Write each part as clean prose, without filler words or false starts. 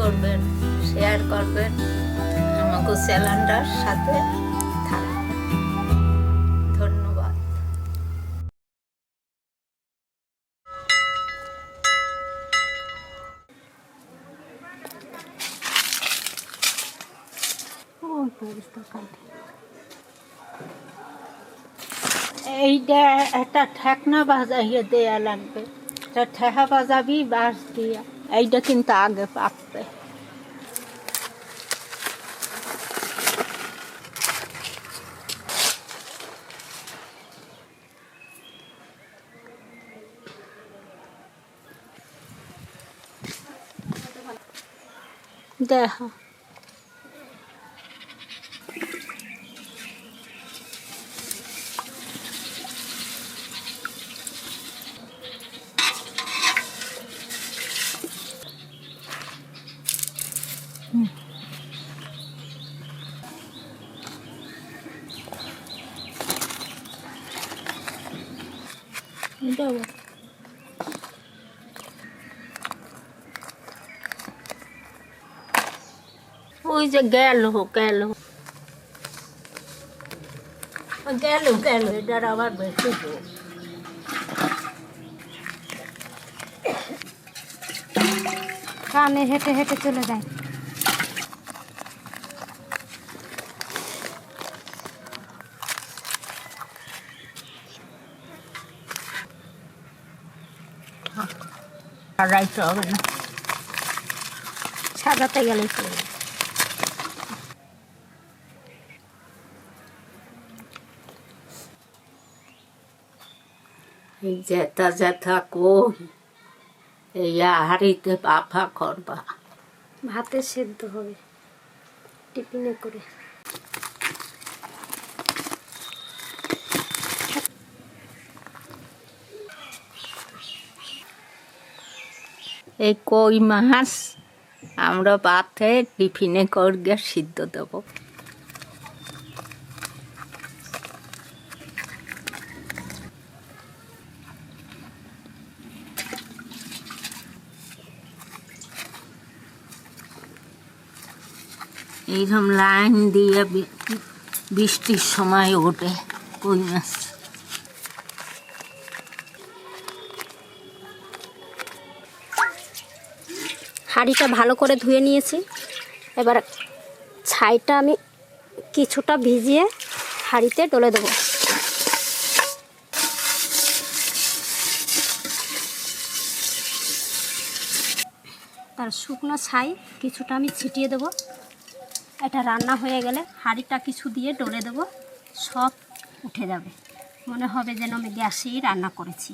করবেন, শেয়ার করবেন, আমাকে চ্যানেলটার সাথে থাকবেন। ধন্যবাদ। এইটা একটা ঠেকনা বাজাইয়ে দেয়া লাগবে, একটা ঠেহা বাজাবি বাঁশ দিয়া, এইটা কিন্তু আগে পাকবে। দেখো দেবো। ওই যে গেল গেল গেল গেল, এটার আবার বেশি কানে হেঁটে হেঁটে চলে যায়। সাজাইতে হবে না, সাজাতে গেলে এই জেতা জেতা কই, এই হাড়িতে বাফা করবা, ভাতে সেদ্ধ হবে টিফিনে করে। এই কই মাছ আমরা ভাতে টিফিনে করে সিদ্ধ দেবো। এইরকম লাইন দিয়ে বৃষ্টির সময় ওঠে কই মাছ। হাঁড়িটা ভালো করে ধুয়ে নিয়েছি, এবার ছাইটা আমি কিছুটা ভিজিয়ে হাঁড়িতে ডলে দেবো। তার শুকনো ছাই কিছুটা আমি ছিটিয়ে দেবো। এটা রান্না হয়ে গেলে হাঁড়িটা কিছু দিয়ে ডলে দেবো, সব উঠে যাবে, মনে হবে যেন আমি গ্যাসেই রান্না করেছি।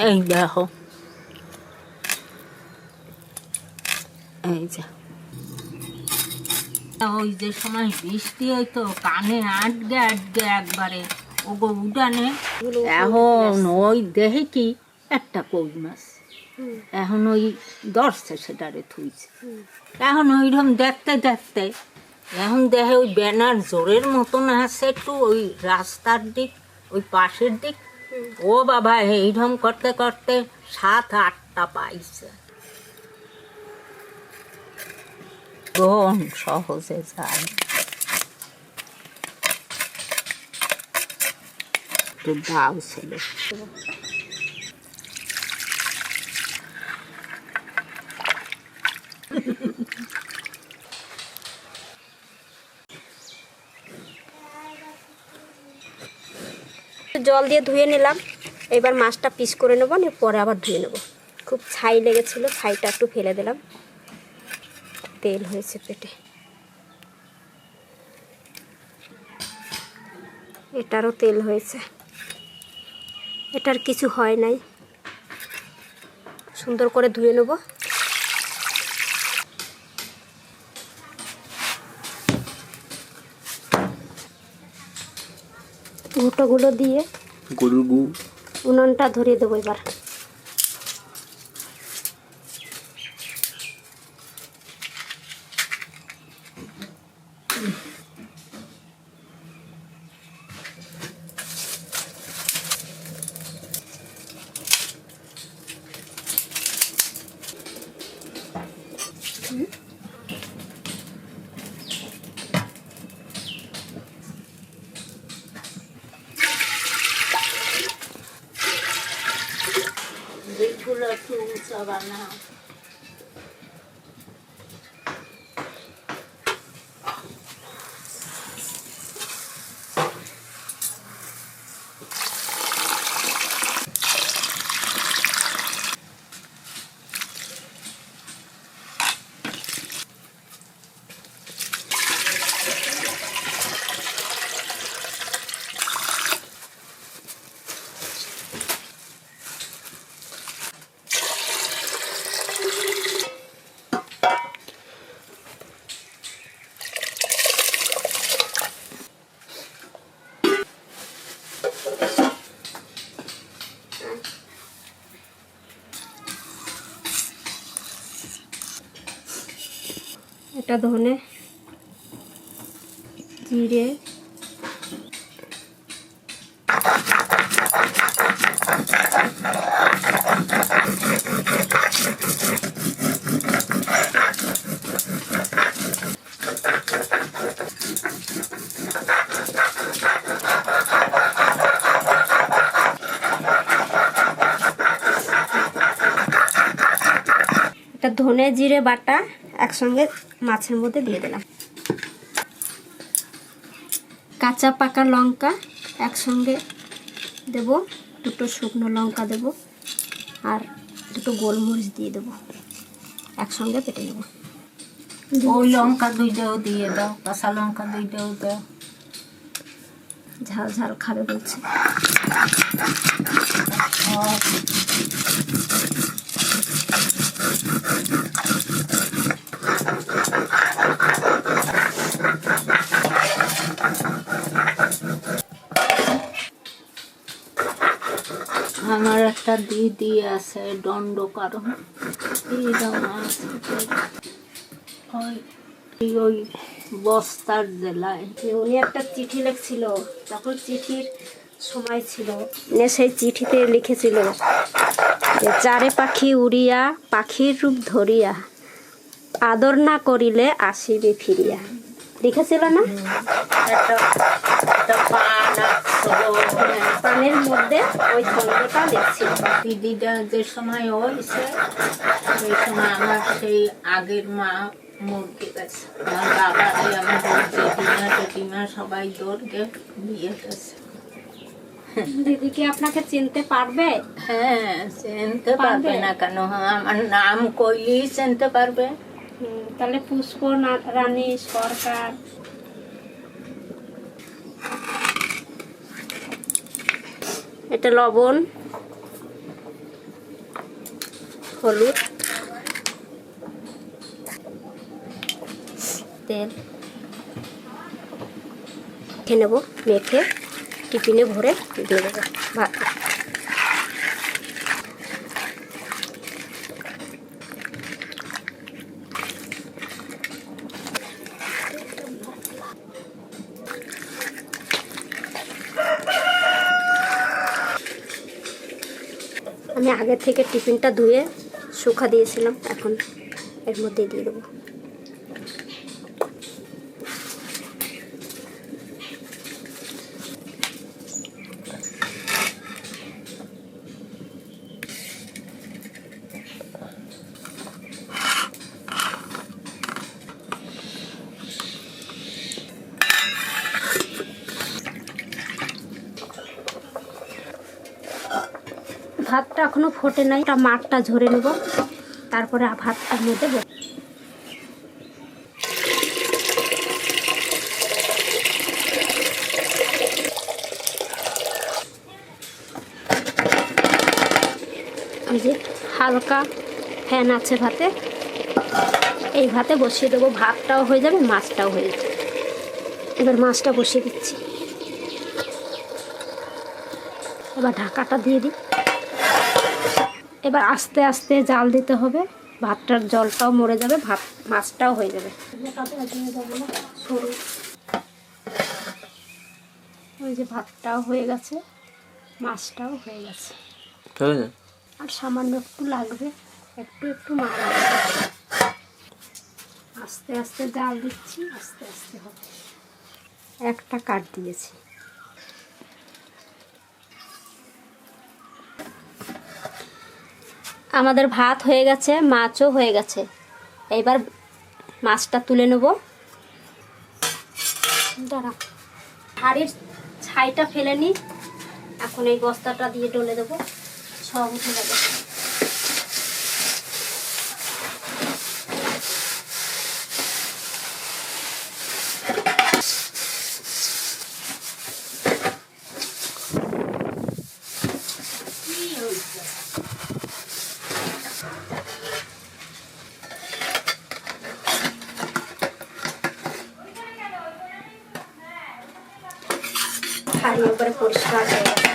এই দেখো, এই যে ওই যে সময় বৃষ্টি হইতো কানে আটকে আটকে একবারে ওগো উঠানে, এখন ওই দেহে কি একটা কই মাছ, এখন ওই ধরছে সেটারে থুইছে, এখন ওইরকম দেখতে দেখতে এখন দেখে ওই ব্যানার জোরের মতন আছে একটু ওই রাস্তার দিক, ওই পাশের দিক, ও বাবা এইরকম করতে করতে 7-8টা পাইছে। কোন সহজে যায়, একটু দাও ছেলে। জল দিয়ে ধুয়ে নিলাম, এবার মাছটা পিস করে নেবো, নিয়ে পরে আবার ধুয়ে নেবো। খুব ছাই লেগেছিলো, ছাইটা একটু ফেলে দিলাম। তেল হয়েছে পেটে, এটারও তেল হয়েছে, এটার কিছু হয় নাই। সুন্দর করে ধুয়ে নেব। গুঁটোগুলো দিয়ে গরুর গু উনুনটা ধরিয়ে দেবো এবার। যেগুলো একটু উঁচা বানাও। এটা ধনে জিরে এটা ধনে জিরে বাটা একসঙ্গে মাছের মধ্যে দিয়ে দিলাম। কাঁচা পাকা লঙ্কা একসঙ্গে দেব, দুটো শুকনো লঙ্কা দেব আর দুটো গোলমরিচ দিয়ে দেব, একসঙ্গে পেটে নেব। ওই লঙ্কা দুইটাও দিয়ে দাও, কাঁচা লঙ্কা দুইটাও দাও। ঝাল ঝাল খাবে বলছে। আমার একটা দিদি আছে দণ্ডকারণ, ওই বস্তার জেলায়। উনি একটা চিঠি লিখছিল, তখন চিঠির সময় ছিল, সেই চিঠিতে লিখেছিল যে চারে পাখি উড়িয়া পাখির রূপ ধরিয়া আদর না করিলে আসিবে ফিরিয়া, লিখেছিল না? পানের মধ্যে ওই ছন্দটা লিখছিল। দিদিটা যে সময় হয়েছে সেই সময় আমার সেই আগের মা মরে গেছে। আমার বাবারে আমার জেঠিমা সবাই দৌড়ে বিয়ে গেছে। দিদি কি আপনাকে চিনতে পারবে? হ্যাঁ, চিনতে পারবে না কেন? আমার নাম কইলি চিনতে পারবে। তাহলে পুষ্প রানী সরকার। এটা লবণ, হলুদ, তেল মেখে নেব, মেখে টিফিনে ভরে দিয়ে দেবো ভাত। আমি আগে থেকে টিফিনটা ধুয়ে শুকা দিয়েছিলাম, এখন এর মধ্যে দিয়ে দেবো। ভাতটা এখনো ফোটে নাই, মাঠটা ঝরে নেব, তারপরে ভাতটার মধ্যে এই যে হালকা ফ্যান আছে ভাতে, এই ভাতে বসিয়ে দেবো। ভাতটাও হয়ে যাবে, মাছটাও হয়ে যাবে। এবার মাছটা বসিয়ে দিচ্ছি। এবার ঢাকাটা দিয়ে দিই। এবার আস্তে আস্তে জাল দিতে হবে, ভাতটার জলটাও মরে যাবে, মাছটাও হয়ে যাবে। সরু ওই যে ভাতটাও হয়ে গেছে, মাছটাও হয়ে গেছে, আর সামান্য একটু লাগবে, একটু একটু মাছ লাগবে। আস্তে আস্তে জাল দিচ্ছি, আস্তে আস্তে হবে। একটা কাট দিয়েছি। আমাদের ভাত হয়ে গেছে, মাছও হয়ে গেছে। এইবার মাছটা তুলে নেব। দাঁড়া, হাড়ির ছাইটা ফেলে নিই। এখন এই বস্তাটা দিয়ে ডলে দেবো, সব উঠে যাবে। হাড়ির উপরে পরিষ্কার হয়ে গেছে।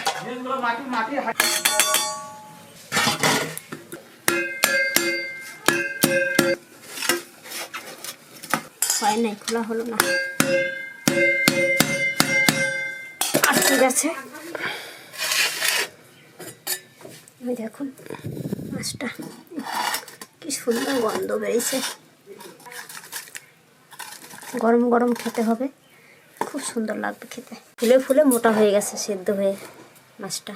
হয় নাই, খোলা হলো না। আটকে গেছে। দেখুন মাছটা কি সুন্দর গন্ধ বেরিয়েছে। গরম গরম খেতে হবে, খুব সুন্দর লাগবে খেতে। ফুলে ফুলে মোটা হয়ে গেছে সেদ্ধ হয়ে মাছটা।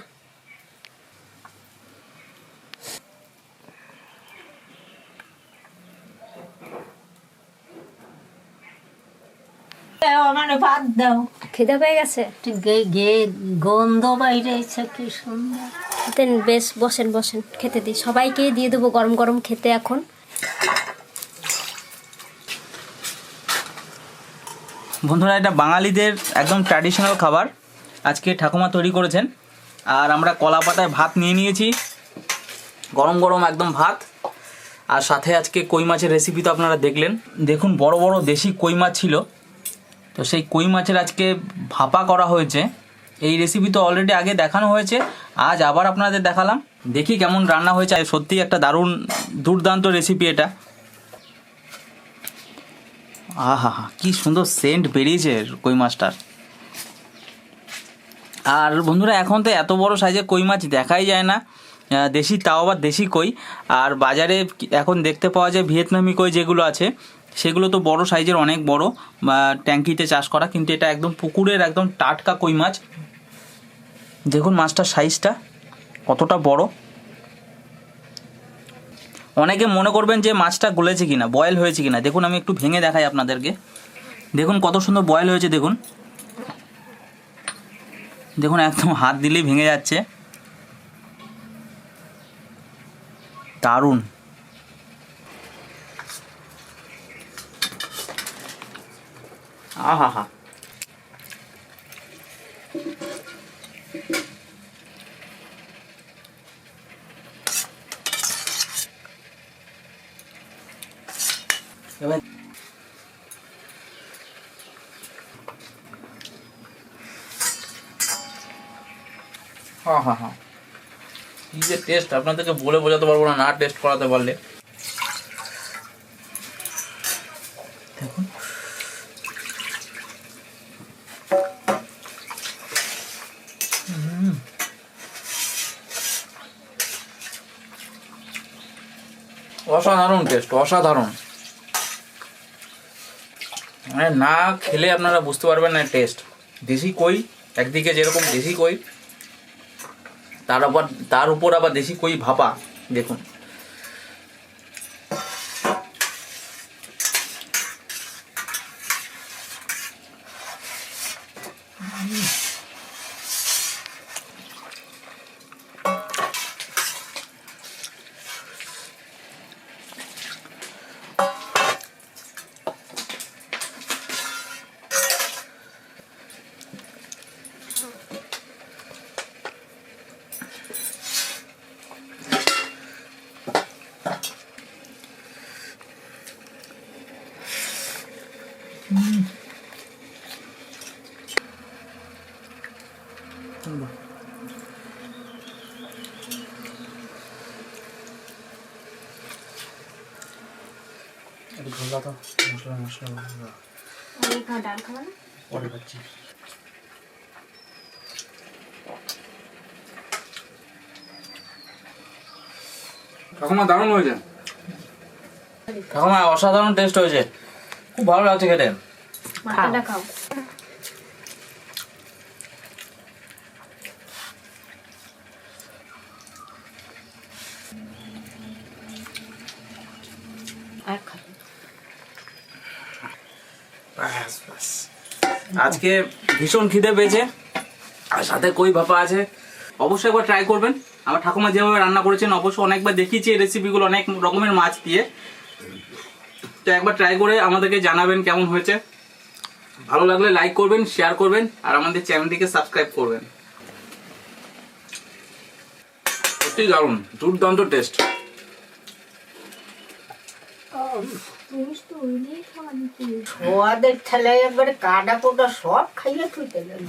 মানে ভাত দাও, খিদে পেয়ে গেছে, গন্ধ বাইরেছে কি সুন্দর। দেন বেশ, বসেন বসেন, খেতে দিই। সবাইকেই দিয়ে দেবো গরম গরম খেতে এখন। বন্ধুরা, এটা বাঙালিদের একদম ট্র্যাডিশনাল খাবার, আজকে ঠাকুমা তৈরি করেছেন। আর আমরা কলা পাতায় ভাত নিয়ে নিয়েছি, গরম গরম একদম ভাত। আর সাথে আজকে কই মাছের রেসিপি তো আপনারা দেখলেন। দেখুন বড় বড় দেশি কই মাছ ছিল, তো সেই কই মাছের আজকে ভাপা করা হয়েছে। এই রেসিপি তো অলরেডি আগে দেখানো হয়েছে, আজ আবার আপনাদের দেখালাম। দেখি কেমন রান্না হয়েছে। সত্যিই একটা দারুণ দুর্দান্ত রেসিপি এটা। আহা হা, কি সুন্দর সেন্ট বেরিয়েছে কই মাছটার। আর বন্ধুরা, এখন তো এত বড় সাইজের কই মাছ দেখাই যায় না, দেশি, তাও আবার দেশি কই। আর বাজারে এখন দেখতে পাওয়া যায় ভিয়েতনামি কই যেগুলো আছে, সেগুলো তো বড় সাইজের, অনেক বড়, ট্যাঙ্কিতে চাষ করা। কিন্তু এটা একদম পুকুরের একদম টাটকা কই মাছ। দেখুন মাছটার সাইজটা কতটা বড়। অনেকে মনে করবেন যে মাছটা গলেছে কিনা, বয়েল হয়েছে কিনা। দেখুন আমি একটু ভেঙে দেখাই আপনাদেরকে। দেখুন কত সুন্দর বয়েল হয়েছে। দেখুন দেখুন একদম হাত দিলেই ভেঙে যাচ্ছে। দারুণ। আহা হা, এবার হ্যাঁ হ্যাঁ হ্যাঁ, কি যে টেস্ট, আপনাদেরকে বলে বোঝাতে পারবো না, না টেস্ট করাতে পারলে। দেখুন অসাধারণ টেস্ট, অসাধারণ। মানে না খেলে আপনারা বুঝতে পারবেন না টেস্ট। দেশি কই একদিকে যেরকম দেশি কই, তার উপর আবার দেশি কই ভাপা। দেখুন ডাল খাবে না? পরে খাচ্ছি। ঠাকুমা দারুণ হয়েছে, ঠাকুমা অসাধারণ টেস্ট হয়েছে, খুব ভালো লাগছে খেতে। মাথাটা খাও। আর খাবে আজকে ভীষণ খিদে পেয়েছে, আর সাথে কই ভাপা আছে। অবশ্যই একবার ট্রাই করবেন। আমার ঠাকুমা যেভাবে রান্না করেছেন অবশ্যই অনেকবার দেখিয়েছি এই রেসিপিগুলো অনেক রকমের মাছ দিয়ে। তো একবার ট্রাই করে আমাদেরকে জানাবেন কেমন হয়েছে। ভালো লাগলে লাইক করবেন, শেয়ার করবেন, আর আমাদের চ্যানেলটিকে সাবস্ক্রাইব করবেন। সত্যি দারুণ, দুর্দান্ত টেস্ট। ওদের ছেলে একবারে কাটা কোটা সব খাইয়ে থুইতে গেল।